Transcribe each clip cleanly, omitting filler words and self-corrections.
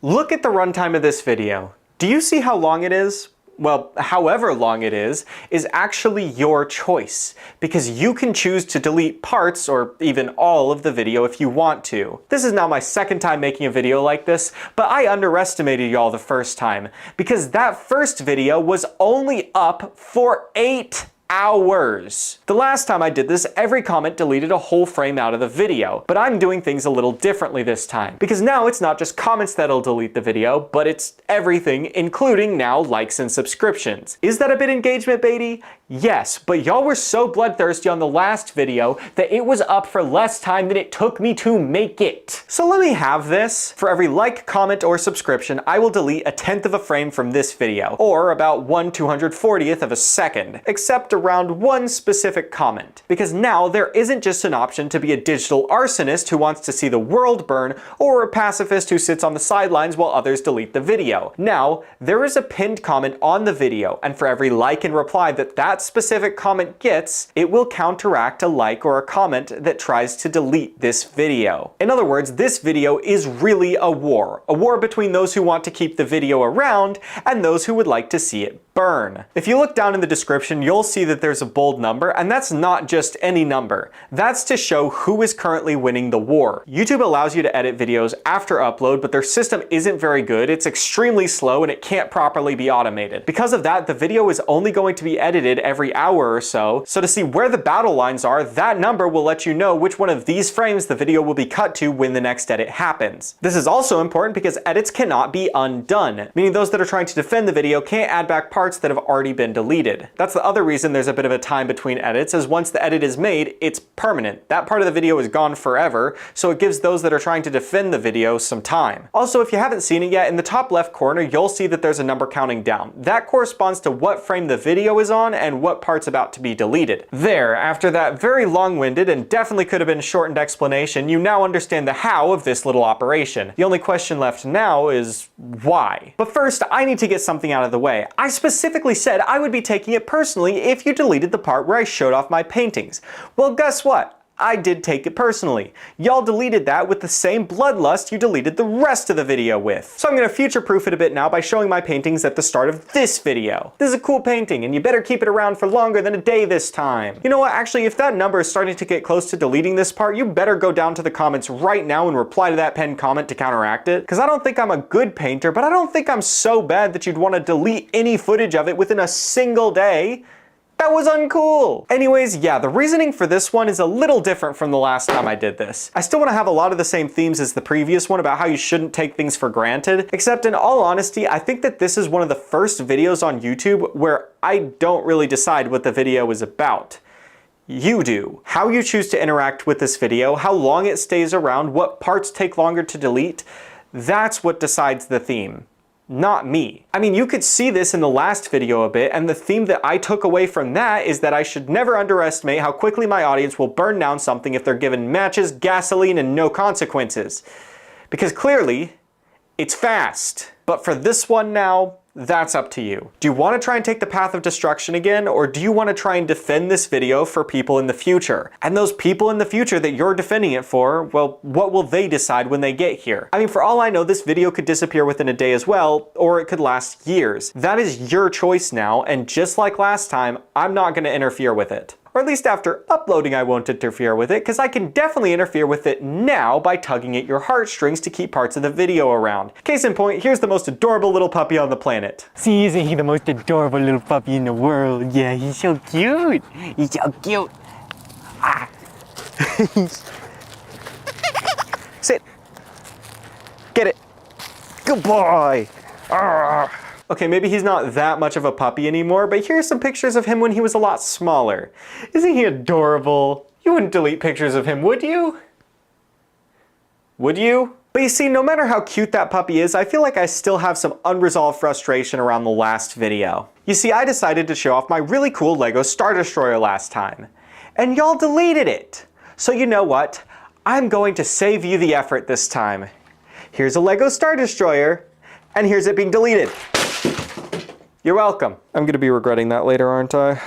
Look at the runtime of this video. Do you see how long it is? Well, however long it is actually your choice, because you can choose to delete parts or even all of the video if you want to. This is now my second time making a video like this, but I underestimated y'all the first time, because that first video was only up for 8 hours. The last time I did this, every comment deleted a whole frame out of the video, but I'm doing things a little differently this time, because now it's not just comments that'll delete the video, but it's everything, including now likes and subscriptions. Is that a bit engagement baity? Yes, but y'all were so bloodthirsty on the last video that it was up for less time than it took me to make it. So let me have this. For every like, comment, or subscription, I will delete 1/10 of a frame from this video, or about 1/240th of a second, except around one specific comment. Because now there isn't just an option to be a digital arsonist who wants to see the world burn, or a pacifist who sits on the sidelines while others delete the video. Now, there is a pinned comment on the video, and for every like and reply that specific comment gets, it will counteract a like or a comment that tries to delete this video. In other words, this video is really a war between those who want to keep the video around and those who would like to see it burn. If you look down in the description, you'll see that there's a bold number, and that's not just any number. That's to show who is currently winning the war. YouTube allows you to edit videos after upload, but their system isn't very good. It's extremely slow and it can't properly be automated. Because of that, the video is only going to be edited every hour or so. So to see where the battle lines are, that number will let you know which one of these frames the video will be cut to when the next edit happens. This is also important because edits cannot be undone, meaning those that are trying to defend the video can't add back parts that have already been deleted. That's the other reason there's a bit of a time between edits, is once the edit is made, it's permanent. That part of the video is gone forever, so it gives those that are trying to defend the video some time. Also, if you haven't seen it yet, in the top left corner, you'll see that there's a number counting down. That corresponds to what frame the video is on and what part's about to be deleted. There, after that very long-winded and definitely could have been shortened explanation, you now understand the how of this little operation. The only question left now is why. But first, I need to get something out of the way. I specifically said I would be taking it personally if you deleted the part where I showed off my paintings. Well, guess what? I did take it personally. Y'all deleted that with the same bloodlust you deleted the rest of the video with. So I'm going to future-proof it a bit now by showing my paintings at the start of this video. This is a cool painting, and you better keep it around for longer than a day this time. You know what, actually, if that number is starting to get close to deleting this part, you better go down to the comments right now and reply to that pinned comment to counteract it. Because I don't think I'm a good painter, but I don't think I'm so bad that you'd want to delete any footage of it within a single day. That was uncool! Anyways, yeah, the reasoning for this one is a little different from the last time I did this. I still want to have a lot of the same themes as the previous one about how you shouldn't take things for granted, except in all honesty, I think that this is one of the first videos on YouTube where I don't really decide what the video is about. You do. How you choose to interact with this video, how long it stays around, what parts take longer to delete, that's what decides the theme. Not me. I mean, you could see this in the last video a bit, and the theme that I took away from that is that I should never underestimate how quickly my audience will burn down something if they're given matches, gasoline, and no consequences. Because clearly, it's fast. But for this one now, that's up to you. Do you want to try and take the path of destruction again, or do you want to try and defend this video for people in the future? And those people in the future that you're defending it for, well, what will they decide when they get here? I mean, for all I know, this video could disappear within a day as well, or it could last years. That is your choice now, and just like last time, I'm not going to interfere with it. Or at least after uploading I won't interfere with it, because I can definitely interfere with it now by tugging at your heartstrings to keep parts of the video around. Case in point, here's the most adorable little puppy on the planet. See, isn't he the most adorable little puppy in the world? Yeah, he's so cute. He's so cute. Ah. Sit. Get it. Good boy. Arrgh. Okay, maybe he's not that much of a puppy anymore, but here's some pictures of him when he was a lot smaller. Isn't he adorable? You wouldn't delete pictures of him, would you? Would you? But you see, no matter how cute that puppy is, I feel like I still have some unresolved frustration around the last video. You see, I decided to show off my really cool Lego Star Destroyer last time, and y'all deleted it. So you know what? I'm going to save you the effort this time. Here's a Lego Star Destroyer, and here's it being deleted. You're welcome. I'm gonna be regretting that later, aren't I?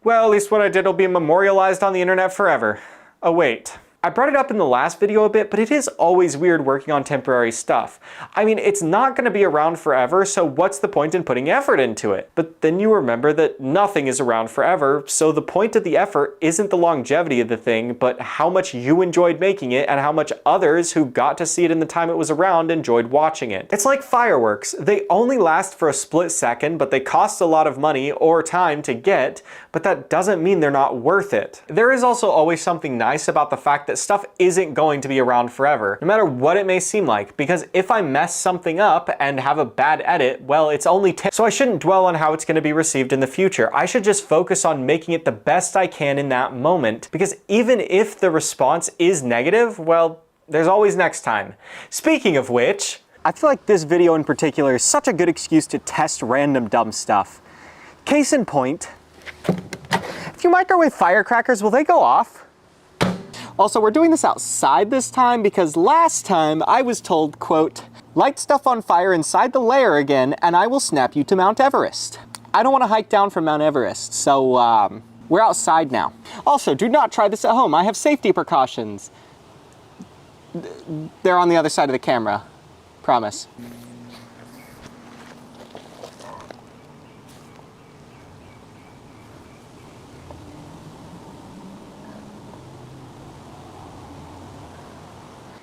Well, at least what I did will be memorialized on the internet forever. Oh wait, I brought it up in the last video a bit, but it is always weird working on temporary stuff. I mean, it's not going to be around forever, so what's the point in putting effort into it? But then you remember that nothing is around forever, so the point of the effort isn't the longevity of the thing, but how much you enjoyed making it and how much others who got to see it in the time it was around enjoyed watching it. It's like fireworks. They only last for a split second, but they cost a lot of money or time to get, but that doesn't mean they're not worth it. There is also always something nice about the fact that stuff isn't going to be around forever, no matter what it may seem like, because if I mess something up and have a bad edit, well, it's only so I shouldn't dwell on how it's going to be received in the future. I should just focus on making it the best I can in that moment, because even if the response is negative, well, there's always next time. Speaking of which, I feel like this video in particular is such a good excuse to test random dumb stuff. Case in point, if you microwave firecrackers, will they go off? Also, we're doing this outside this time because last time I was told, quote, light stuff on fire inside the lair again and I will snap you to Mount Everest. I don't want to hike down from Mount Everest, so we're outside now. Also, do not try this at home. I have safety precautions. They're on the other side of the camera. Promise.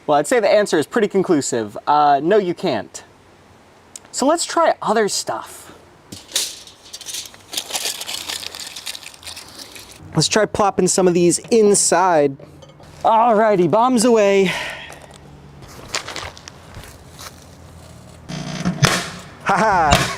Well, I'd say the answer is pretty conclusive. No, you can't. So let's try other stuff. Let's try plopping some of these inside. Alrighty, bombs away. Haha.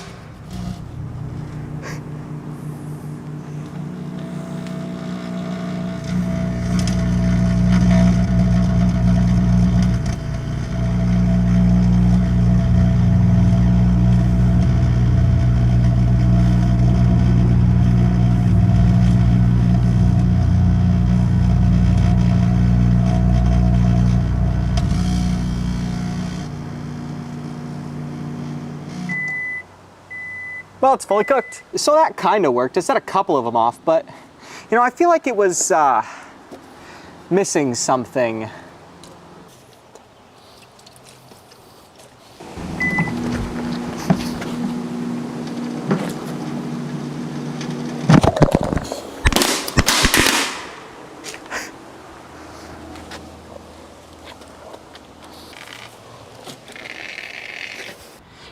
Well, it's fully cooked. So that kind of worked. I set a couple of them off, but you know, I feel like it was missing something.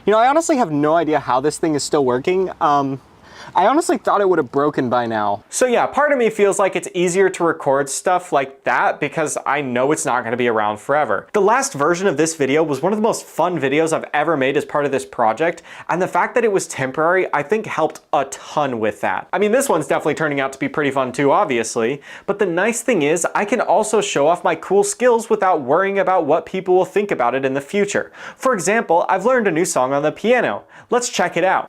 You know, I honestly have no idea how this thing is still working. I honestly thought it would have broken by now. So yeah, part of me feels like it's easier to record stuff like that because I know it's not going to be around forever. The last version of this video was one of the most fun videos I've ever made as part of this project, and the fact that it was temporary, I think helped a ton with that. I mean, this one's definitely turning out to be pretty fun too, obviously, but the nice thing is I can also show off my cool skills without worrying about what people will think about it in the future. For example, I've learned a new song on the piano. Let's check it out.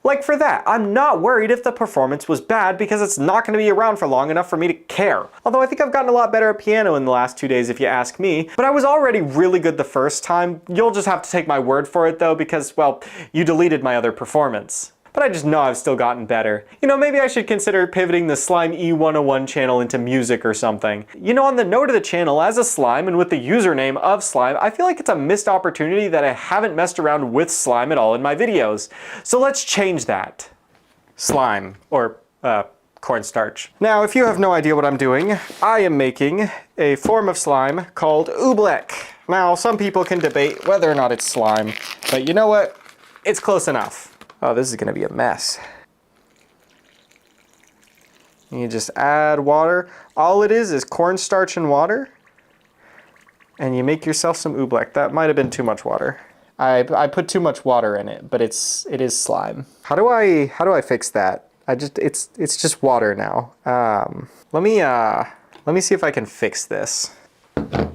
Like for that, I'm not worried if the performance was bad because it's not going to be around for long enough for me to care. Although I think I've gotten a lot better at piano in the last 2 days if you ask me, but I was already really good the first time. You'll just have to take my word for it though because, well, you deleted my other performance. But I just know I've still gotten better. You know, maybe I should consider pivoting the Slime E101 channel into music or something. You know, on the note of the channel, as a slime and with the username of slime, I feel like it's a missed opportunity that I haven't messed around with slime at all in my videos. So let's change that. Slime, or cornstarch. Now, if you have no idea what I'm doing, I am making a form of slime called oobleck. Now, some people can debate whether or not it's slime, but you know what? It's close enough. Oh, this is gonna be a mess. You just add water. All it is cornstarch and water. And you make yourself some oobleck. That might have been too much water. I put too much water in it, but it is slime. How do I fix that? It's just water now. Let me see if I can fix this.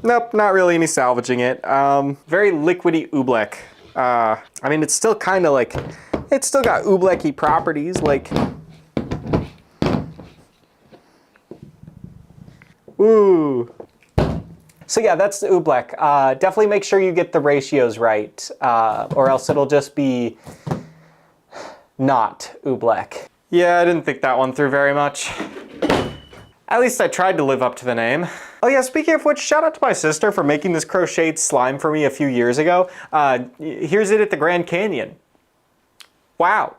Nope, not really any salvaging it. Very liquidy oobleck. I mean, it's still kind of like, it's still got ooblecky properties, like, ooh. So yeah, that's oobleck. Definitely make sure you get the ratios right, or else it'll just be not oobleck. Yeah, I didn't think that one through very much. At least I tried to live up to the name. Oh yeah, speaking of which, shout out to my sister for making this crocheted slime for me a few years ago. Here's it at the Grand Canyon. Wow,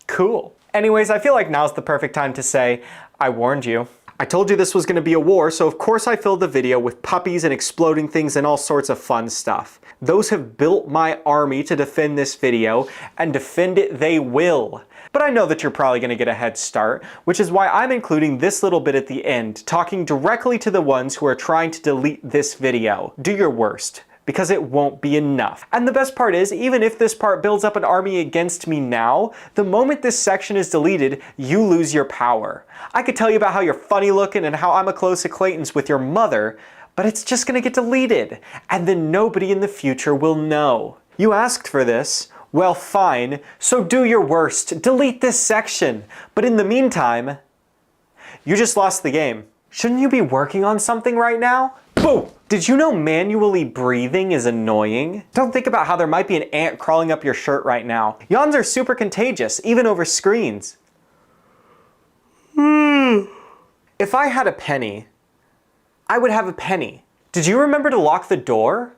cool. Anyways, I feel like now's the perfect time to say, I warned you. I told you this was gonna be a war, so of course I filled the video with puppies and exploding things and all sorts of fun stuff. Those have built my army to defend this video, and defend it they will. But I know that you're probably gonna get a head start, which is why I'm including this little bit at the end, talking directly to the ones who are trying to delete this video. Do your worst, because it won't be enough. And the best part is, even if this part builds up an army against me now, the moment this section is deleted, you lose your power. I could tell you about how you're funny looking and how I'm a close acquaintance with your mother, but it's just gonna get deleted, and then nobody in the future will know. You asked for this. Well, fine, so do your worst. Delete this section. But in the meantime, you just lost the game. Shouldn't you be working on something right now? Boom! Did you know manually breathing is annoying? Don't think about how there might be an ant crawling up your shirt right now. Yawns are super contagious, even over screens. If I had a penny, I would have a penny. Did you remember to lock the door?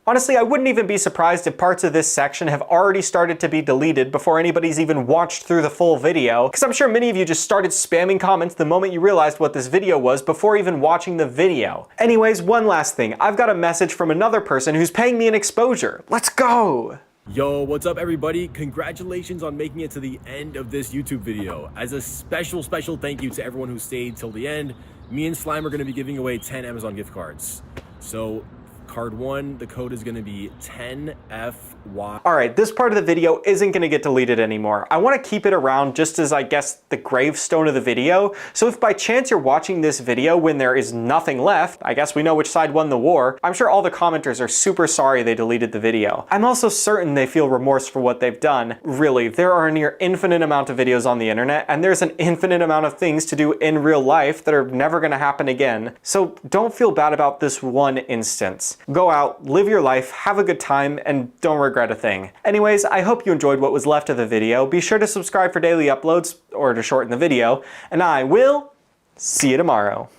Honestly, I wouldn't even be surprised if parts of this section have already started to be deleted before anybody's even watched through the full video, because I'm sure many of you just started spamming comments the moment you realized what this video was before even watching the video. Anyways, one last thing. I've got a message from another person who's paying me an exposure. Let's go! Yo, what's up everybody? Congratulations on making it to the end of this YouTube video. As a special thank you to everyone who stayed till the end, me and Slime are going to be giving away 10 Amazon gift cards. So card 1, the code is going to be 10FY. Alright, this part of the video isn't going to get deleted anymore. I want to keep it around just as, I guess, the gravestone of the video. So if by chance you're watching this video when there is nothing left, I guess we know which side won the war, I'm sure all the commenters are super sorry they deleted the video. I'm also certain they feel remorse for what they've done. Really, there are a near infinite amount of videos on the internet, and there's an infinite amount of things to do in real life that are never going to happen again. So don't feel bad about this one instance. Go out, live your life, have a good time, and don't regret a thing. Anyways, I hope you enjoyed what was left of the video. Be sure to subscribe for daily uploads, or to shorten the video, and I will see you tomorrow.